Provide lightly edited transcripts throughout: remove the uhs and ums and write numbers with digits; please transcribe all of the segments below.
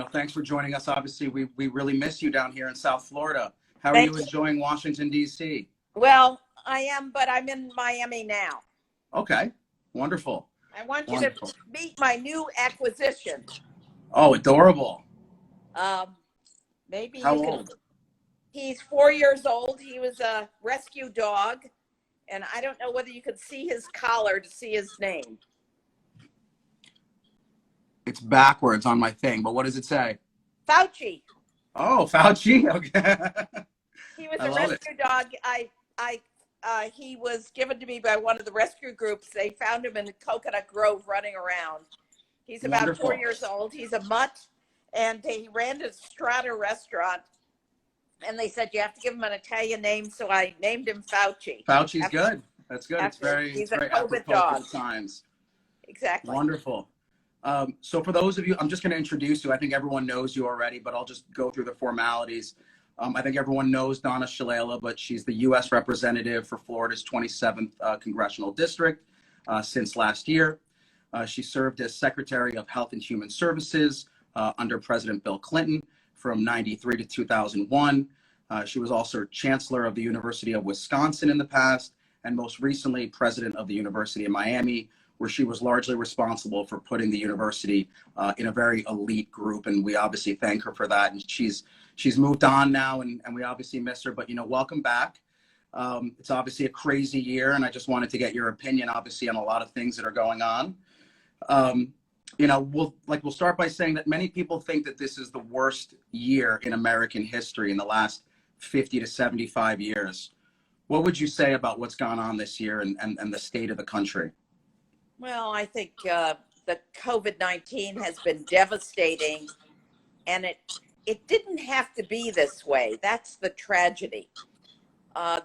Thanks for joining us. Obviously, we really miss you down here in South Florida. How are Thank you you. enjoying Washington, D.C.? Well, I am, but I'm in Miami now. Okay, wonderful. I want you to meet my new acquisition. Oh, adorable. Maybe How you can. old? He's 4 years old. He was a rescue dog, and I don't know whether you could see his collar to see his name. It's backwards on my thing, but what does it say? Fauci. Oh, Fauci. Okay. He was a rescue dog. He was given to me by one of the rescue groups. They found him in Coconut Grove running around. He's about Wonderful. 4 years old. He's a mutt, and he ran a Strata restaurant. And they said, you have to give him an Italian name, so I named him Fauci. Fauci's good. That's good. He's very a COVID dog. Times. Exactly. Wonderful. So for those of you, I'm just going to introduce you. I think everyone knows you already, but I'll just go through the formalities. I think everyone knows Donna Shalala, but she's the U.S. representative for Florida's 27th congressional district since last year. She served as Secretary of Health and Human Services under President Bill Clinton from 93 to 2001. She was also Chancellor of the University of Wisconsin in the past, and most recently President of the University of Miami, where she was largely responsible for putting the university in a very elite group. And we obviously thank her for that. And she's moved on now, and we obviously miss her, but welcome back. It's obviously a crazy year, and I just wanted to get your opinion, obviously, on a lot of things that are going on. We'll start by saying that many people think that this is the worst year in American history in the last 50 to 75 years. What would you say about what's gone on this year and the state of the country? Well, I think the COVID-19 has been devastating, and it didn't have to be this way. That's the tragedy.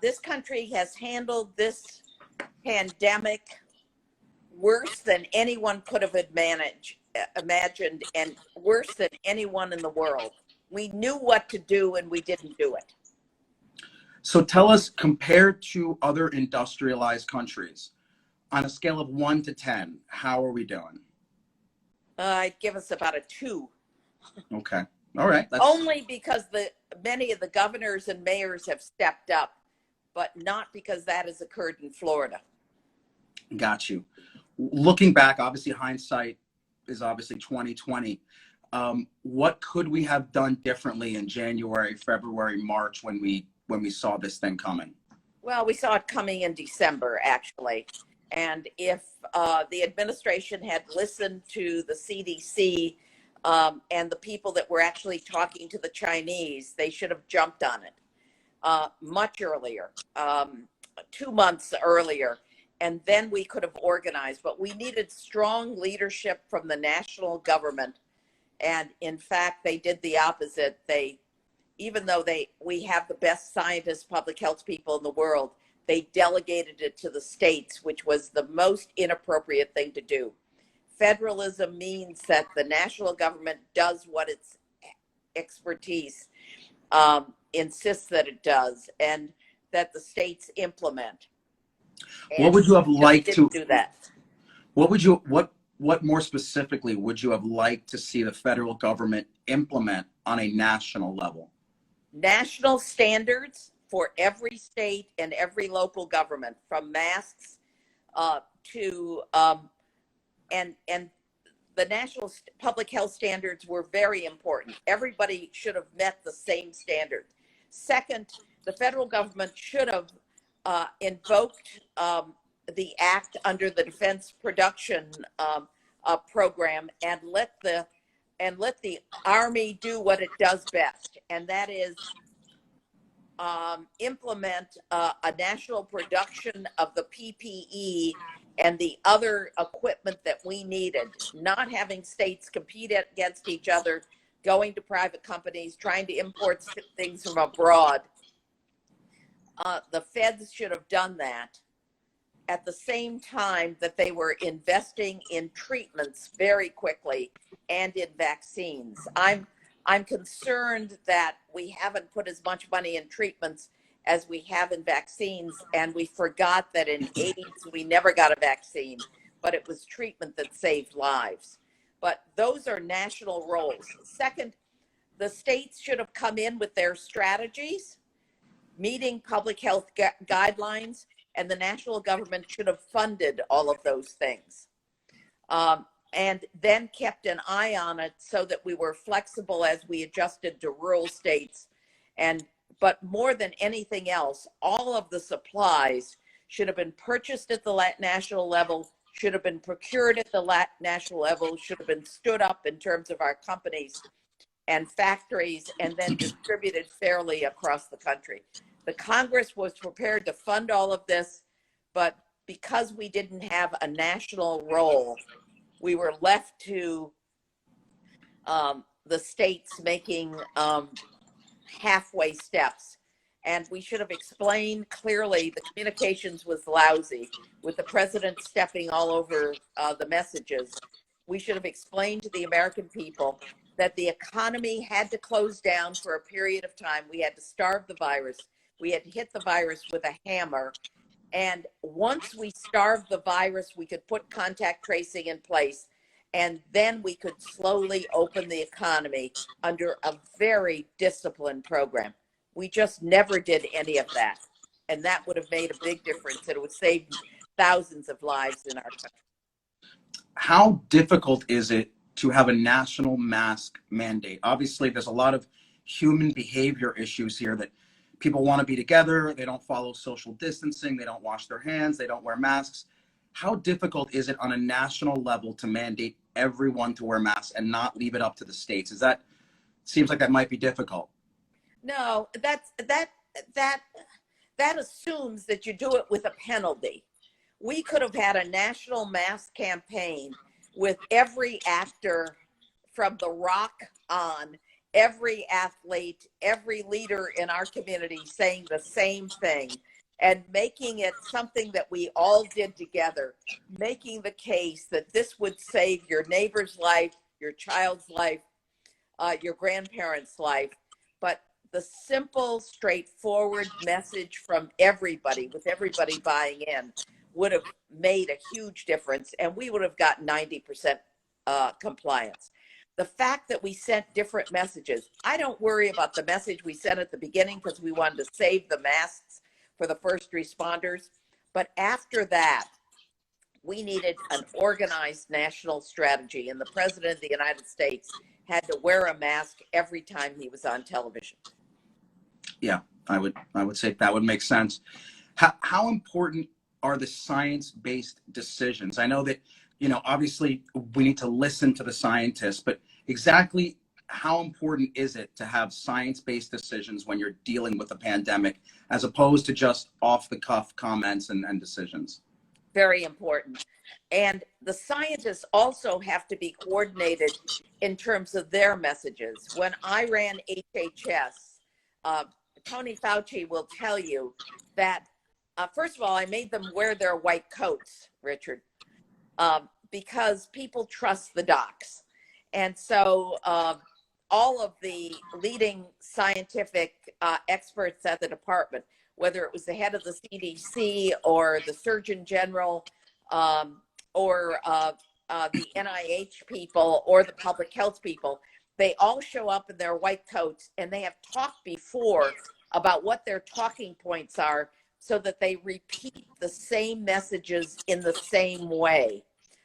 This country has handled this pandemic worse than anyone could have imagined, and worse than anyone in the world. We knew what to do, and we didn't do it. So tell us, compared to other industrialized countries, on a scale of 1 to 10, how are we doing? I'd give us about a 2. Okay. All right. Only because many of the governors and mayors have stepped up, but not because that has occurred in Florida. Got you. Looking back, obviously hindsight is obviously 2020. What could we have done differently in January, February, March when we saw this thing coming? Well, we saw it coming in December, actually. And if the administration had listened to the CDC and the people that were actually talking to the Chinese, they should have jumped on it much earlier, 2 months earlier. And then we could have organized. But we needed strong leadership from the national government. And in fact, they did the opposite. Even though we have the best scientists, public health people in the world, they delegated it to the states, which was the most inappropriate thing to do. Federalism means that the national government does what its expertise insists that it does, and that the states implement. And what would you have liked to do that? What more specifically would you have liked to see the federal government implement on a national level? National standards for every state and every local government, from masks to and the national public health standards were very important. Everybody should have met the same standard. Second, the federal government should have invoked the act under the Defense Production Program and let the Army do what it does best, and that is implement a national production of the PPE and the other equipment that we needed, not having states compete against each other, going to private companies, trying to import things from abroad. The feds should have done that at the same time that they were investing in treatments very quickly and in vaccines. I'm concerned that we haven't put as much money in treatments as we have in vaccines, and we forgot that in AIDS we never got a vaccine, but it was treatment that saved lives. but those are national roles. Second, the states should have come in with their strategies, meeting public health guidelines, and the national government should have funded all of those things. And then kept an eye on it so that we were flexible as we adjusted to rural states. But more than anything else, all of the supplies should have been purchased at the national level, should have been procured at the national level, should have been stood up in terms of our companies and factories, and then distributed fairly across the country. The Congress was prepared to fund all of this, but because we didn't have a national role, we were left to the states making halfway steps. And we should have explained clearly. The communications was lousy with the president stepping all over the messages. We should have explained to the American people that the economy had to close down for a period of time. We had to starve the virus. We had to hit the virus with a hammer. And once we starved the virus, we could put contact tracing in place. And then we could slowly open the economy under a very disciplined program. We just never did any of that. And that would have made a big difference. It would save thousands of lives in our country. How difficult is it to have a national mask mandate? Obviously, there's a lot of human behavior issues here that people want to be together. They don't follow social distancing. They don't wash their hands. They don't wear masks. How difficult is it on a national level to mandate everyone to wear masks and not leave it up to the states? Seems like that might be difficult. No, that assumes that you do it with a penalty. We could have had a national mask campaign with every actor from The Rock on, every athlete, every leader in our community saying the same thing, and making it something that we all did together, making the case that this would save your neighbor's life, your child's life, your grandparents' life. But the simple, straightforward message from everybody, with everybody buying in, would have made a huge difference, and we would have got 90% compliance. The fact that we sent different messages, I don't worry about the message we sent at the beginning because we wanted to save the masks for the first responders. But after that, we needed an organized national strategy, and the President of the United States had to wear a mask every time he was on television. Yeah, I would say that would make sense. How important are the science-based decisions? I know that, obviously we need to listen to the scientists, but exactly how important is it to have science-based decisions when you're dealing with a pandemic, as opposed to just off-the-cuff comments and decisions? Very important. And the scientists also have to be coordinated in terms of their messages. When I ran HHS, Tony Fauci will tell you that, first of all, I made them wear their white coats, Richard, because people trust the docs. And so all of the leading scientific experts at the department, whether it was the head of the CDC or the Surgeon General or the NIH people or the public health people, they all show up in their white coats, and they have talked before about what their talking points are so that they repeat the same messages in the same way.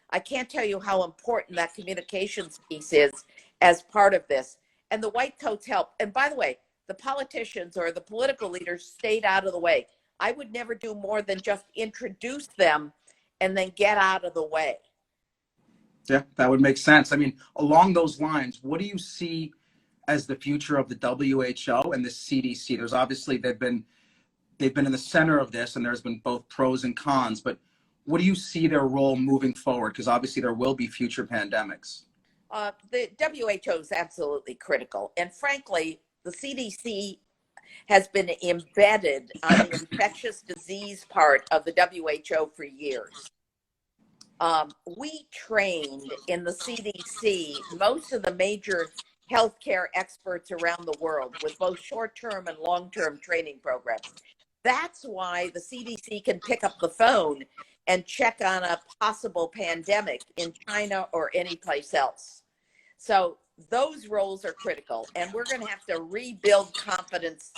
I can't tell you how important that communications piece is as part of this. And the white coats help. And by the way, the politicians or the political leaders stayed out of the way. I would never do more than just introduce them and then get out of the way. Yeah, that would make sense. I mean, along those lines, what do you see as the future of the WHO and the CDC? There's obviously, they've been in the center of this, and there's been both pros and cons, but what do you see their role moving forward? Because obviously there will be future pandemics. The WHO is absolutely critical. And frankly, the CDC has been embedded on the infectious disease part of the WHO for years. We trained in the CDC most of the major healthcare experts around the world with both short-term and long-term training programs. That's why the CDC can pick up the phone and check on a possible pandemic in China or anyplace else. So those roles are critical, and we're going to have to rebuild confidence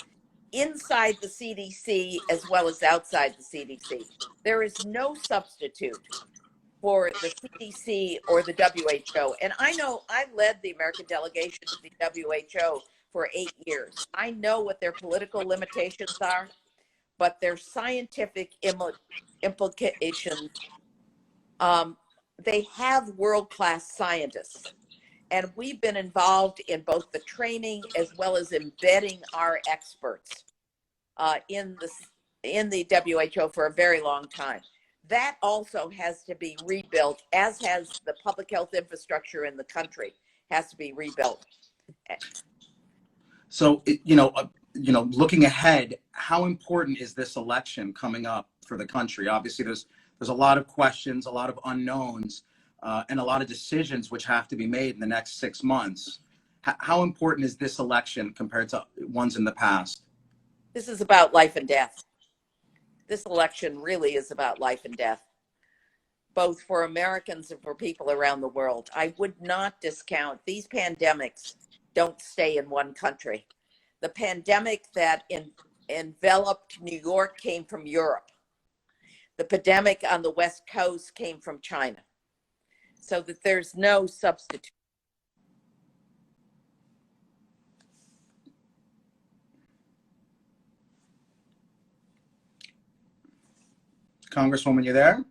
inside the CDC as well as outside the CDC. There is no substitute for the CDC or the WHO. And I know I led the American delegation to the WHO for 8 years. I know what their political limitations are, but their scientific implications, they have world-class scientists. And we've been involved in both the training as well as embedding our experts in the WHO for a very long time. That also has to be rebuilt, as has the public health infrastructure in the country has to be rebuilt. So, looking ahead, how important is this election coming up for the country? Obviously, there's a lot of questions, a lot of unknowns, and a lot of decisions which have to be made in the next 6 months. How important is this election compared to ones in the past? This is about life and death. This election really is about life and death, both for Americans and for people around the world. I would not discount these pandemics don't stay in one country. The pandemic that enveloped New York came from Europe. The pandemic on the West Coast came from China. So that there's no substitute. Congresswoman, you there?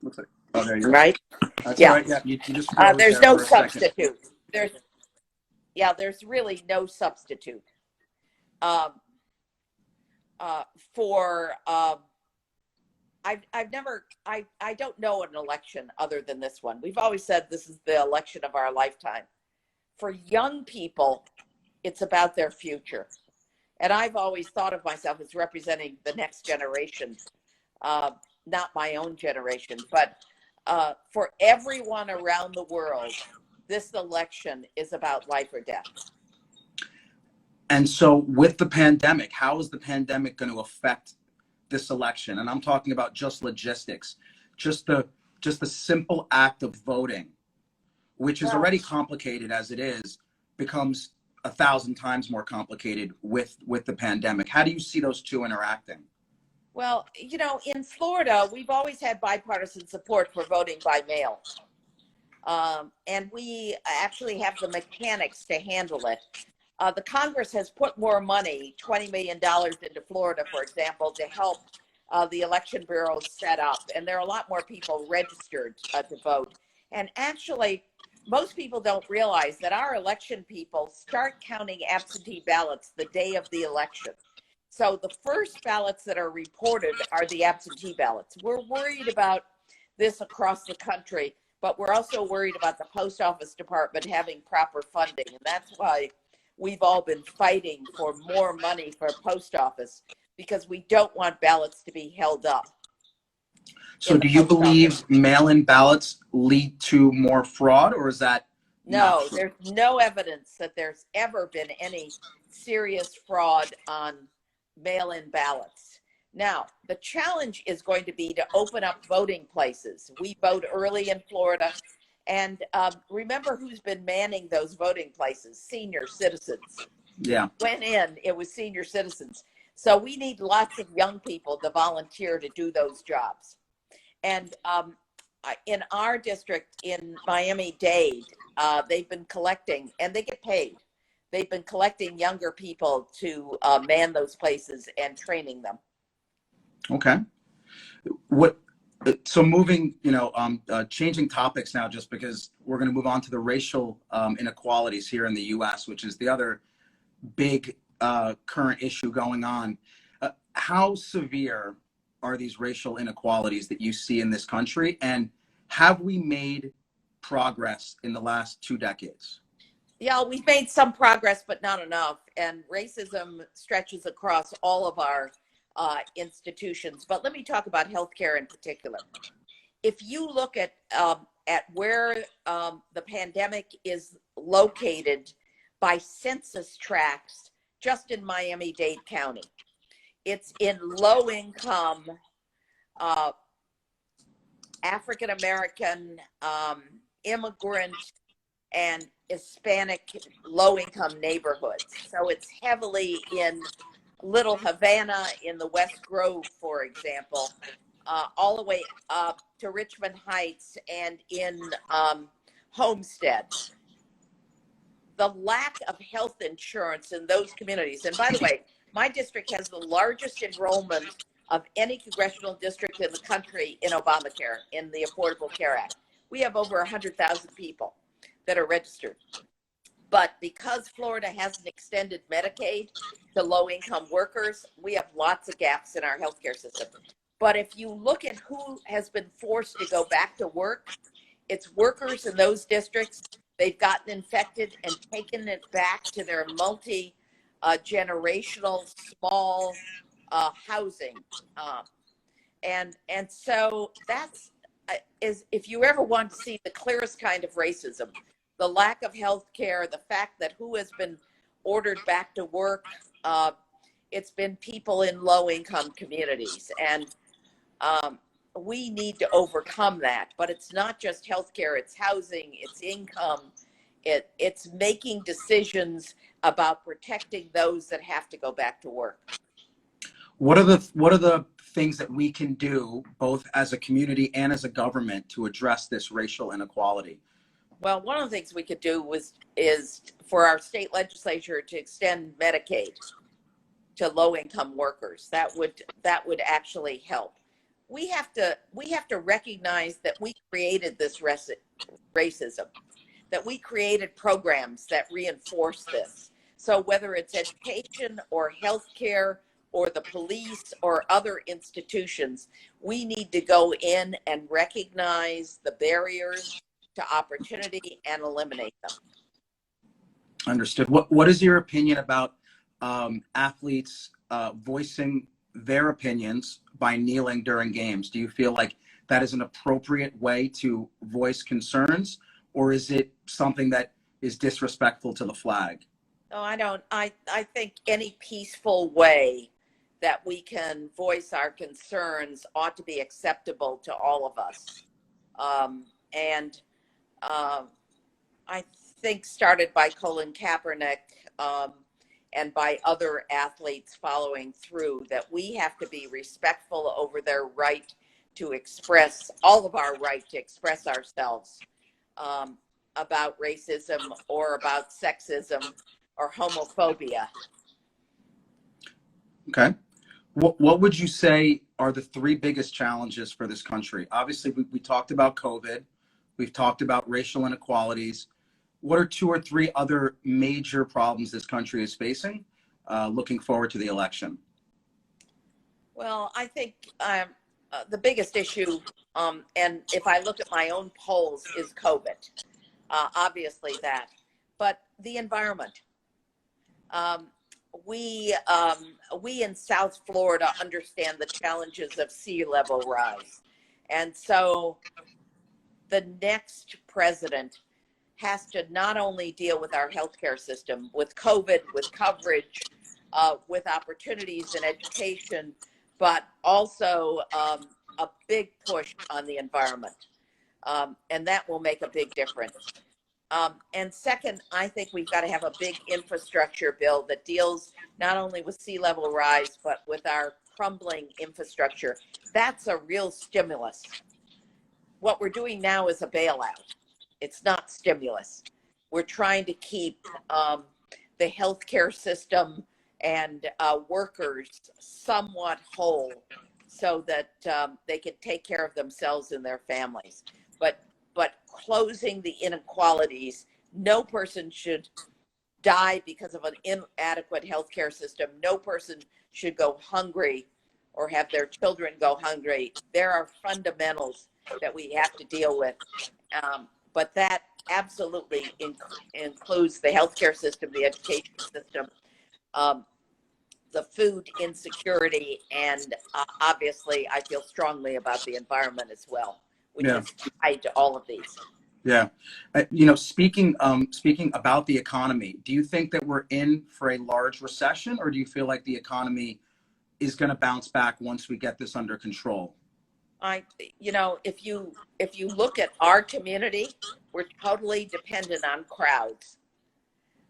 Looks like, oh, there you go. Right? That's Yeah. all right. Yeah, you just froze there's there no for a second. substitute. There's really no substitute I don't know an election other than this one. We've always said this is the election of our lifetime. For young people, it's about their future. And I've always thought of myself as representing the next generation, not my own generation, but for everyone around the world, this election is about life or death. And so with the pandemic, how is the pandemic going to affect this election? And I'm talking about just logistics, just the simple act of voting, which is already complicated as it is, becomes 1,000 times more complicated with the pandemic. How do you see those two interacting? Well, in Florida, we've always had bipartisan support for voting by mail. And we actually have the mechanics to handle it. The Congress has put more money, $20 million into Florida, for example, to help the election bureaus set up. And there are a lot more people registered to vote. And actually, most people don't realize that our election people start counting absentee ballots the day of the election. So the first ballots that are reported are the absentee ballots. We're worried about this across the country, but we're also worried about the post office department having proper funding. And that's why we've all been fighting for more money for post office, because we don't want ballots to be held up. So do you believe mail-in ballots lead to more fraud, or is that no? There's no evidence that there's ever been any serious fraud on mail-in ballots. Now, the challenge is going to be to open up voting places. We vote early in Florida. And remember who's been manning those voting places? Senior citizens. Yeah. Went in, it was senior citizens. So we need lots of young people to volunteer to do those jobs. And in our district in Miami-Dade, they've been collecting, and they get paid. They've been collecting younger people to man those places and training them. Okay. So moving, changing topics now, just because we're going to move on to the racial inequalities here in the U.S., which is the other big current issue going on. How severe are these racial inequalities that you see in this country? And have we made progress in the last 2 decades? Yeah, we've made some progress, but not enough. And racism stretches across all of our institutions. But let me talk about healthcare in particular. If you look at where the pandemic is located by census tracts, just in Miami-Dade County, it's in low-income African American, immigrant, and Hispanic low-income neighborhoods. So it's heavily in Little Havana, in the West Grove, for example, all the way up to Richmond Heights and in Homestead. The lack of health insurance in those communities, and by the way, my district has the largest enrollment of any congressional district in the country in Obamacare, in the Affordable Care Act. We have over 100,000 people that are registered. But because Florida hasn't extended Medicaid to low-income workers, we have lots of gaps in our healthcare system. But if you look at who has been forced to go back to work, it's workers in those districts. They've gotten infected and taken it back to their multi-generational small housing. And so that's, if you ever want to see the clearest kind of racism, the lack of health care, the fact that who has been ordered back to work, it's been people in low-income communities. And we need to overcome that. But it's not just health care, it's housing, it's income, it's making decisions about protecting those that have to go back to work. What are the things that we can do, both as a community and as a government, to address this racial inequality? Well, one of the things we could do is for our state legislature to extend Medicaid to low-income workers. That would actually help. We have to recognize that we created this racism, that we created programs that reinforce this. So whether it's education or healthcare or the police or other institutions, we need to go in and recognize the barriers to opportunity and eliminate them. Understood. What is your opinion about athletes voicing their opinions by kneeling during games? Do you feel like that is an appropriate way to voice concerns, or is it something that is disrespectful to the flag? No, I don't. I think any peaceful way that we can voice our concerns ought to be acceptable to all of us. I think started by Colin Kaepernick and by other athletes following through, that we have to be respectful over their right to express, all of our right to express ourselves about racism or about sexism or homophobia. Okay. What would you say are the three biggest challenges for this country? Obviously, we talked about COVID. We've talked about racial inequalities. What are two or three other major problems this country is facing looking forward to the election? Well, I think the biggest issue, and if I look at my own polls, is COVID. Obviously that, but the environment. We in South Florida understand the challenges of sea level rise. And so the next president has to not only deal with our healthcare system, with COVID, with coverage, with opportunities in education, but also a big push on the environment. And that will make a big difference. And second, I think we've got to have a big infrastructure bill that deals not only with sea level rise, but with our crumbling infrastructure. That's a real stimulus. What we're doing now is a bailout. It's not stimulus. We're trying to keep the healthcare system and workers somewhat whole so that they can take care of themselves and their families. But closing the inequalities, no person should die because of an inadequate healthcare system. No person should go hungry or have their children go hungry. There are fundamentals that we have to deal with. But that absolutely includes the healthcare system, the education system, the food insecurity, and obviously I feel strongly about the environment as well, which is tied to all of these. Yeah. Speaking about the economy, do you think that we're in for a large recession, or do you feel like the economy is going to bounce back once we get this under control? I, if you look at our community, we're totally dependent on crowds.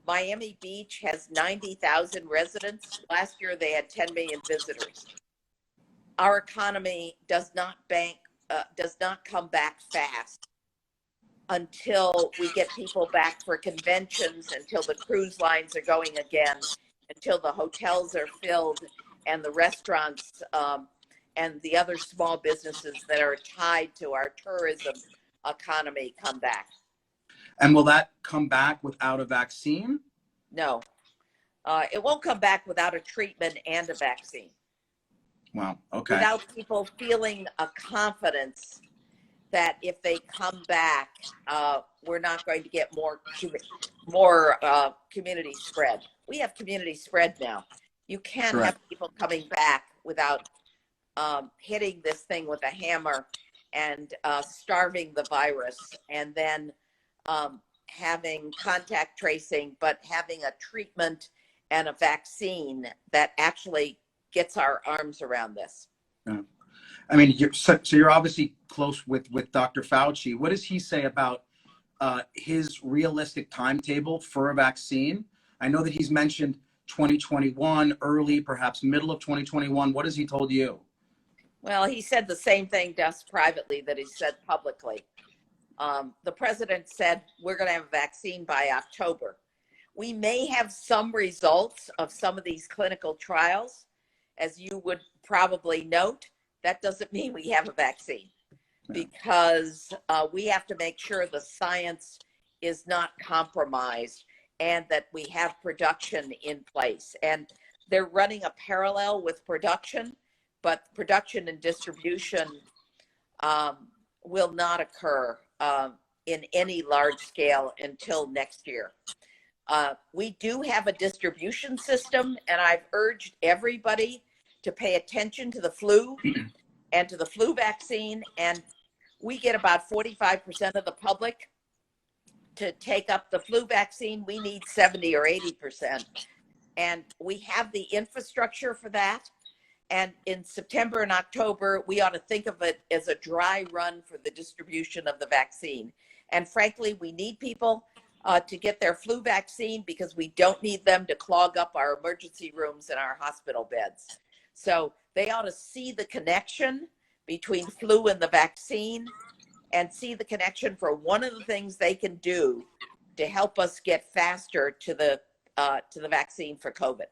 Miami Beach has 90,000 residents. Last year they had 10 million visitors. Our economy does not come back fast until we get people back for conventions, until the cruise lines are going again, until the hotels are filled and the restaurants and the other small businesses that are tied to our tourism economy come back. And will that come back without a vaccine? No, it won't come back without a treatment and a vaccine. Wow. Okay. Without people feeling a confidence that if they come back, we're not going to get more community spread. We have community spread now. You can't Correct. have people coming back without hitting this thing with a hammer and starving the virus, and then having contact tracing, but having a treatment and a vaccine that actually gets our arms around this. Yeah. I mean, so you're obviously close with Dr. Fauci. What does he say about his realistic timetable for a vaccine? I know that he's mentioned 2021, early, perhaps middle of 2021. What has he told you? Well, he said the same thing to us privately that he said publicly. The president said we're going to have a vaccine by October. We may have some results of some of these clinical trials. As you would probably note, that doesn't mean we have a vaccine, because we have to make sure the science is not compromised and that we have production in place. And they're running a parallel with production, but production and distribution will not occur in any large scale until next year. We do have a distribution system, and I've urged everybody to pay attention to the flu and to the flu vaccine. And we get about 45% of the public to take up the flu vaccine. We need 70 or 80%. And we have the infrastructure for that. And in September and October, we ought to think of it as a dry run for the distribution of the vaccine. And frankly, we need people to get their flu vaccine, because we don't need them to clog up our emergency rooms and our hospital beds. So they ought to see the connection between flu and the vaccine, and see the connection for one of the things they can do to help us get faster to the vaccine for COVID.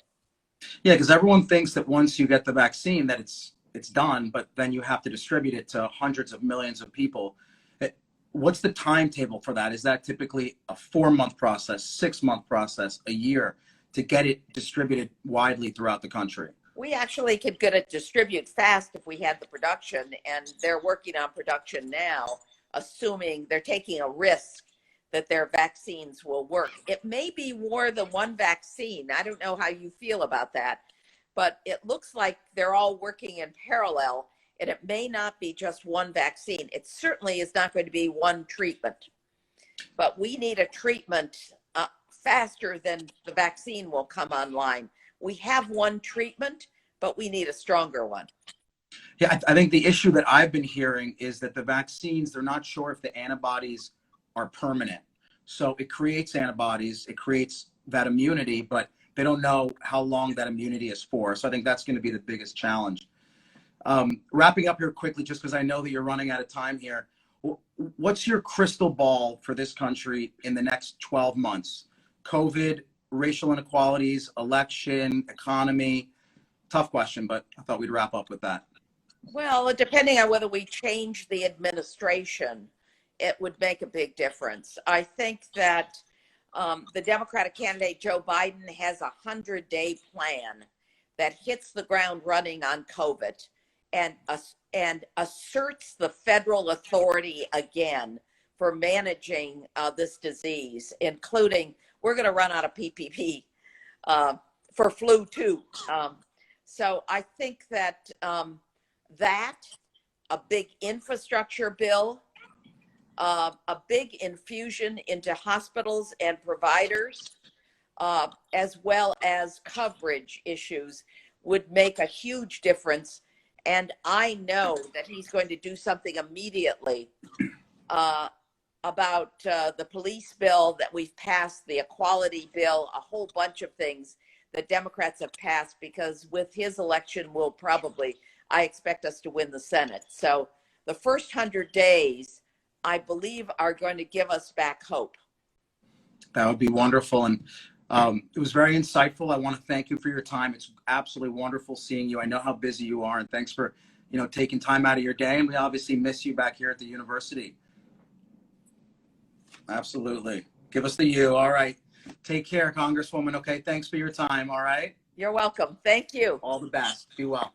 Yeah, because everyone thinks that once you get the vaccine that it's done, but then you have to distribute it to hundreds of millions of people. What's the timetable for that? Is that typically a 4-month process, 6-month process, a year to get it distributed widely throughout the country? We actually could get it distributed fast if we had the production, and they're working on production now, assuming they're taking a risk that their vaccines will work. It may be more than one vaccine. I don't know how you feel about that, but it looks like they're all working in parallel, and it may not be just one vaccine. It certainly is not going to be one treatment, but we need a treatment faster than the vaccine will come online. We have one treatment, but we need a stronger one. Yeah, I think the issue that I've been hearing is that the vaccines, they're not sure if the antibodies are permanent. So it creates antibodies, it creates that immunity, but they don't know how long that immunity is for. So I think that's going to be the biggest challenge. Wrapping up here quickly, just because I know that you're running out of time here. What's your crystal ball for this country in the next 12 months? COVID, racial inequalities, election, economy. Tough question, but I thought we'd wrap up with that. Well, depending on whether we change the administration, it would make a big difference. I think that the Democratic candidate, Joe Biden, has a 100-day plan that hits the ground running on COVID and asserts the federal authority again for managing this disease, including we're going to run out of PPP for flu too. So I think that a big infrastructure bill, a big infusion into hospitals and providers, as well as coverage issues, would make a huge difference. And I know that he's going to do something immediately about the police bill that we've passed, the equality bill, a whole bunch of things that Democrats have passed, because with his election, I expect us to win the Senate. So the first 100 days, I believe, are going to give us back hope. That would be wonderful. And it was very insightful. I want to thank you for your time. It's absolutely wonderful seeing you. I know how busy you are, and thanks for, taking time out of your day. And we obviously miss you back here at the university. Absolutely. Give us the you. All right. Take care, Congresswoman. Okay. Thanks for your time. All right. You're welcome. Thank you. All the best. Be well.